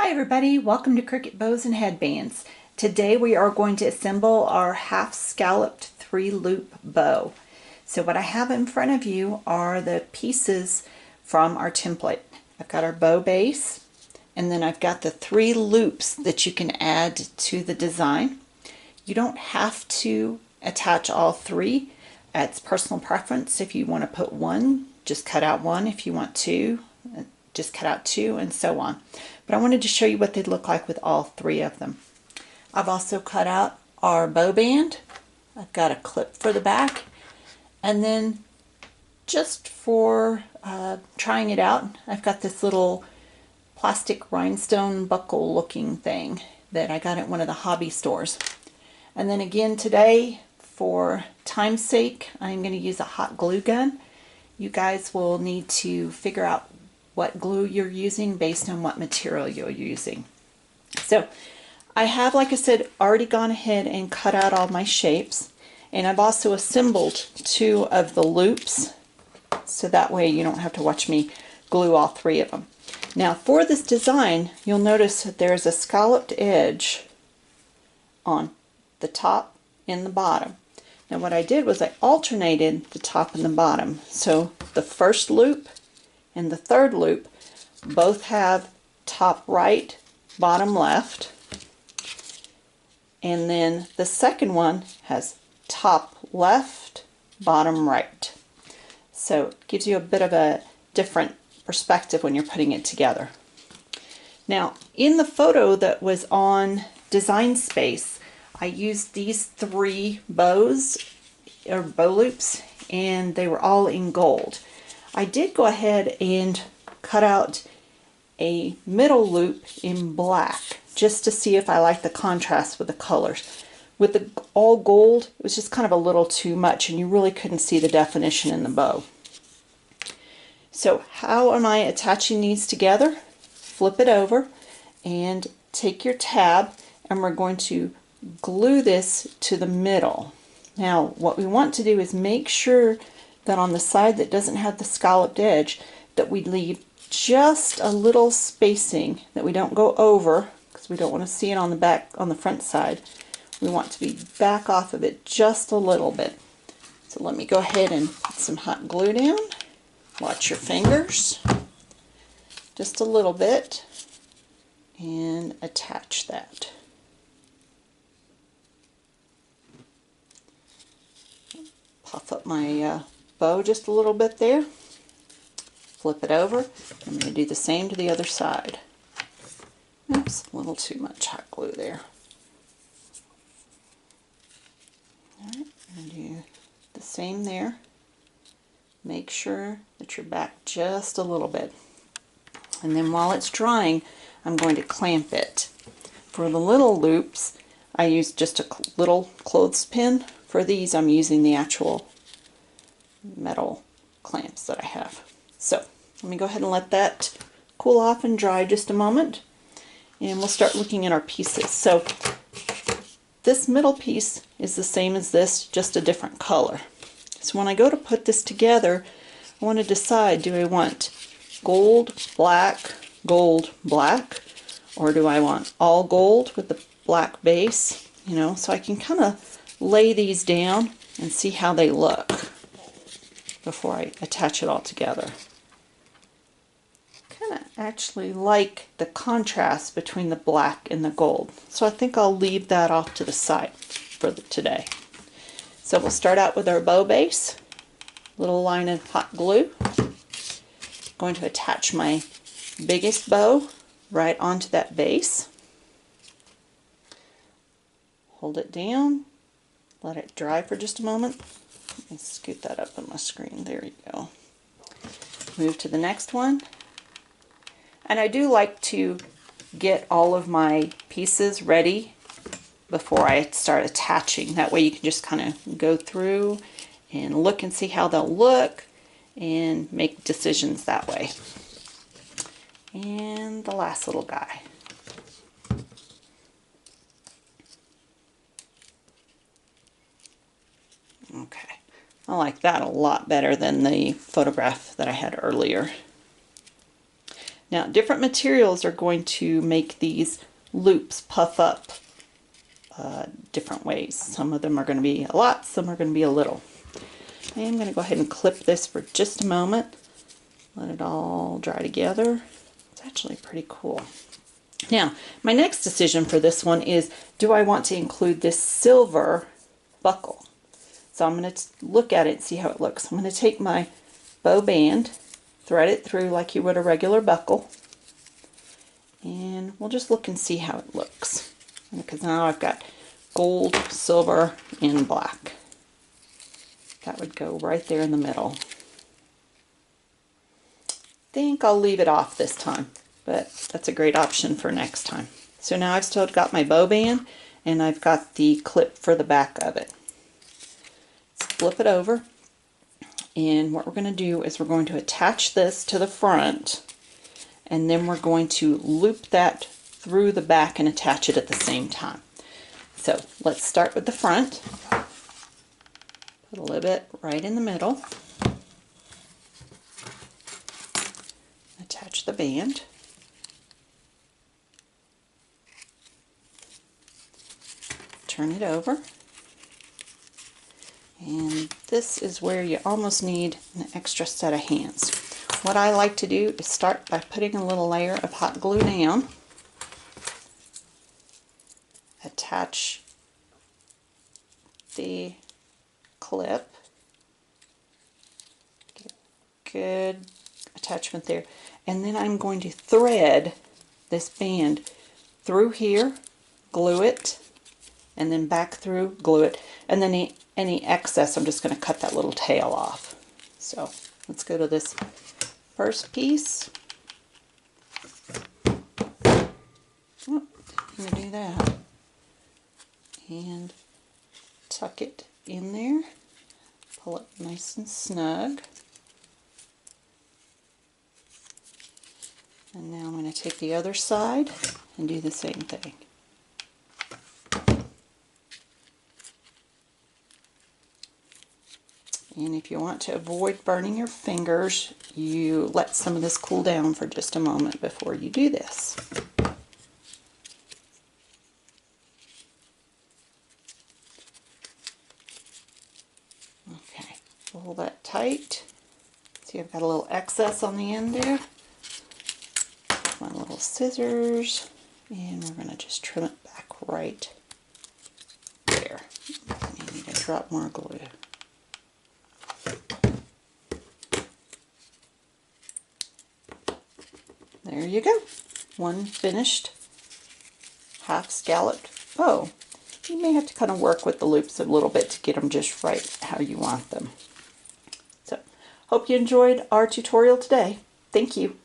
Hi everybody, welcome to Cricut Bows and Headbands. Today we are going to assemble our half-scalloped 3-loop bow. So what I have in front of you are the pieces from our template. I've got our bow base, and then I've got the 3 loops that you can add to the design. You don't have to attach all 3. It's personal preference. If you want to put 1, just cut out 1. If you want 2, just cut out 2, and so on. But I wanted to show you what they'd look like with all 3 of them. I've also cut out our bow band. I've got a clip for the back, and then just for trying it out, I've got this little plastic rhinestone buckle looking thing that I got at one of the hobby stores. And then again today, for time's sake, I'm going to use a hot glue gun. You guys will need to figure out what glue you're using based on what material you're using. So I have, like I said, already gone ahead and cut out all my shapes, and I've also assembled 2 of the loops so that way you don't have to watch me glue all 3 of them. Now for this design, you'll notice that there's a scalloped edge on the top and the bottom. Now what I did was I alternated the top and the bottom. So the first loop and the third loop both have top right, bottom left, and then the second one has top left, bottom right. So it gives you a bit of a different perspective when you're putting it together. Now in the photo that was on Design Space, I used these 3 bows or bow loops, and they were all in gold. I did go ahead and cut out a middle loop in black just to see if I like the contrast with the colors. With the all gold, it was just kind of a little too much, and you really couldn't see the definition in the bow. So how am I attaching these together? Flip it over and take your tab, and we're going to glue this to the middle. Now what we want to do is make sure that on the side that doesn't have the scalloped edge, that we leave just a little spacing, that we don't go over, because we don't want to see it on the back, on the front side. We want to be back off of it just a little bit. So let me go ahead and put some hot glue down. Watch your fingers. Just a little bit, and attach that. Puff up my bow just a little bit there. Flip it over. I'm going to do the same to the other side. Oops, a little too much hot glue there. Alright, I'm going to do the same there. Make sure that you're back just a little bit. And then while it's drying, I'm going to clamp it. For the little loops, I use just a little clothespin. For these, I'm using the actual metal clamps that I have. So let me go ahead and let that cool off and dry just a moment, and we'll start looking at our pieces. So this middle piece is the same as this, just a different color. So when I go to put this together, I want to decide, do I want gold, black, or do I want all gold with the black base? You know, so I can kind of lay these down and see how they look before I attach it all together. I kind of actually like the contrast between the black and the gold, so I think I'll leave that off to the side for today. So we'll start out with our bow base, little line of hot glue. Going to attach my biggest bow right onto that base. Hold it down. Let it dry for just a moment. Let me scoot that up on my screen. There you go. Move to the next one. And I do like to get all of my pieces ready before I start attaching. That way you can just kind of go through and look and see how they'll look and make decisions that way. And the last little guy. Okay, I like that a lot better than the photograph that I had earlier. Now, different materials are going to make these loops puff up different ways. Some of them are going to be a lot, some are going to be a little. I'm going to go ahead and clip this for just a moment. Let it all dry together. It's actually pretty cool. Now, my next decision for this one is, do I want to include this silver buckle? So I'm going to look at it and see how it looks. I'm going to take my bow band, thread it through like you would a regular buckle, and we'll just look and see how it looks. Because now I've got gold, silver, and black. That would go right there in the middle. I think I'll leave it off this time, but that's a great option for next time. So now I've still got my bow band, and I've got the clip for the back of it. Let's flip it over, and what we're going to do is we're going to attach this to the front, and then we're going to loop that through the back and attach it at the same time. So let's start with the front. Put a little bit right in the middle. Attach the band. Turn it over. And this is where you almost need an extra set of hands. What I like to do is start by putting a little layer of hot glue down. Attach the clip. Get good attachment there. And then I'm going to thread this band through here, glue it, and then back through, glue it, and then any excess, I'm just going to cut that little tail off. So let's go to this first piece. Oh, I'm going to do that. And tuck it in there. Pull it nice and snug. And now I'm going to take the other side and do the same thing. And if you want to avoid burning your fingers, you let some of this cool down for just a moment before you do this. Okay, pull that tight. See, I've got a little excess on the end there. My little scissors, and we're going to just trim it back right there. I need to drop more glue. There you go. One finished half-scalloped bow. You may have to kind of work with the loops a little bit to get them just right how you want them. So, hope you enjoyed our tutorial today. Thank you.